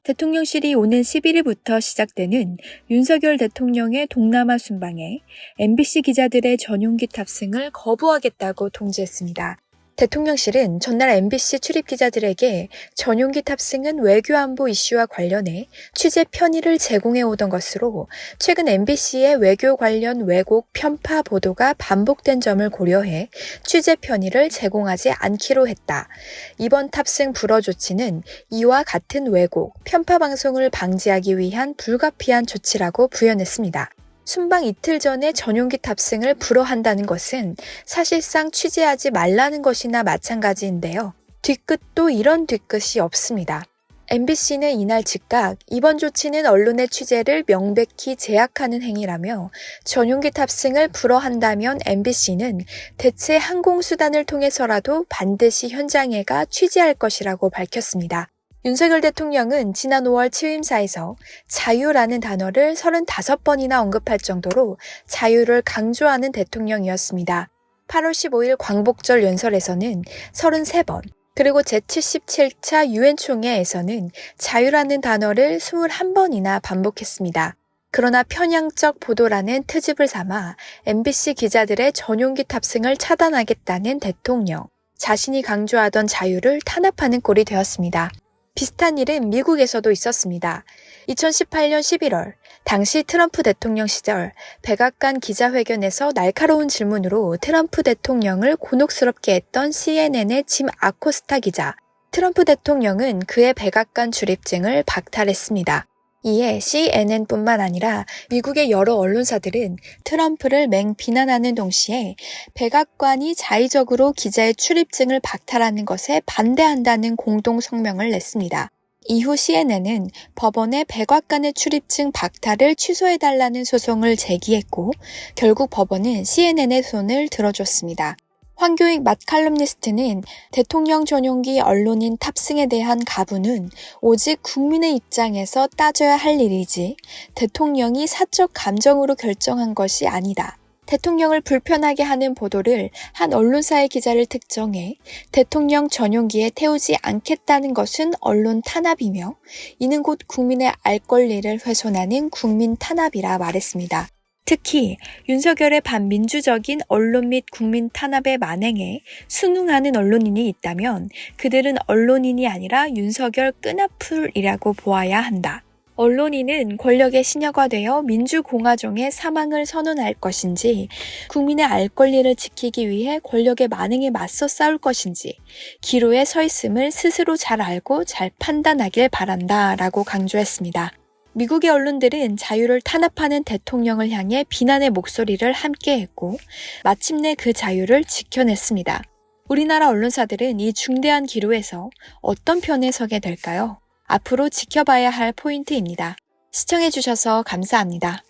대통령실이 오는 11일부터 시작되는 윤석열 대통령의 동남아 순방에 MBC 기자들의 전용기 탑승을 거부하겠다고 통지했습니다. 대통령실은 전날 MBC 출입 기자들에게 전용기 탑승은 외교안보 이슈와 관련해 취재 편의를 제공해 오던 것으로 최근 MBC의 외교 관련 왜곡 편파 보도가 반복된 점을 고려해 취재 편의를 제공하지 않기로 했다. 이번 탑승 불허 조치는 이와 같은 왜곡, 편파 방송을 방지하기 위한 불가피한 조치라고 부연했습니다. 순방 이틀 전에 전용기 탑승을 불허한다는 것은 사실상 취재하지 말라는 것이나 마찬가지인데요. 뒤끝도 이런 뒤끝이 없습니다. MBC는 이날 즉각 이번 조치는 언론의 취재를 명백히 제약하는 행위라며 전용기 탑승을 불허한다면 MBC는 대체 항공수단을 통해서라도 반드시 현장에 가 취재할 것이라고 밝혔습니다. 윤석열 대통령은 지난 5월 취임사에서 자유라는 단어를 35번이나 언급할 정도로 자유를 강조하는 대통령이었습니다. 8월 15일 광복절 연설에서는 33번, 그리고 제77차 유엔 총회에서는 자유라는 단어를 21번이나 반복했습니다. 그러나 편향적 보도라는 트집을 삼아 MBC 기자들의 전용기 탑승을 차단하겠다는 대통령, 자신이 강조하던 자유를 탄압하는 꼴이 되었습니다. 비슷한 일은 미국에서도 있었습니다. 2018년 11월, 당시 트럼프 대통령 시절 백악관 기자회견에서 날카로운 질문으로 트럼프 대통령을 곤혹스럽게 했던 CNN의 짐 아코스타 기자. 트럼프 대통령은 그의 백악관 출입증을 박탈했습니다. 이에 CNN뿐만 아니라 미국의 여러 언론사들은 트럼프를 맹비난하는 동시에 백악관이 자의적으로 기자의 출입증을 박탈하는 것에 반대한다는 공동 성명을 냈습니다. 이후 CNN은 법원에 백악관의 출입증 박탈을 취소해달라는 소송을 제기했고 결국 법원은 CNN의 손을 들어줬습니다. 황교익 맏칼럼니스트는 대통령 전용기 언론인 탑승에 대한 가부는 오직 국민의 입장에서 따져야 할 일이지 대통령이 사적 감정으로 결정한 것이 아니다. 대통령을 불편하게 하는 보도를 한 언론사의 기자를 특정해 대통령 전용기에 태우지 않겠다는 것은 언론 탄압이며 이는 곧 국민의 알 권리를 훼손하는 국민 탄압이라 말했습니다. 특히 윤석열의 반민주적인 언론 및 국민 탄압의 만행에 순응하는 언론인이 있다면 그들은 언론인이 아니라 윤석열 끈앞풀이라고 보아야 한다. 언론인은 권력의 신여가 되어 민주공화정의 사망을 선언할 것인지 국민의 알 권리를 지키기 위해 권력의 만행에 맞서 싸울 것인지 기로에 서 있음을 스스로 잘 알고 잘 판단하길 바란다 라고 강조했습니다. 미국의 언론들은 자유를 탄압하는 대통령을 향해 비난의 목소리를 함께했고 마침내 그 자유를 지켜냈습니다. 우리나라 언론사들은 이 중대한 기로에서 어떤 편에 서게 될까요? 앞으로 지켜봐야 할 포인트입니다. 시청해주셔서 감사합니다.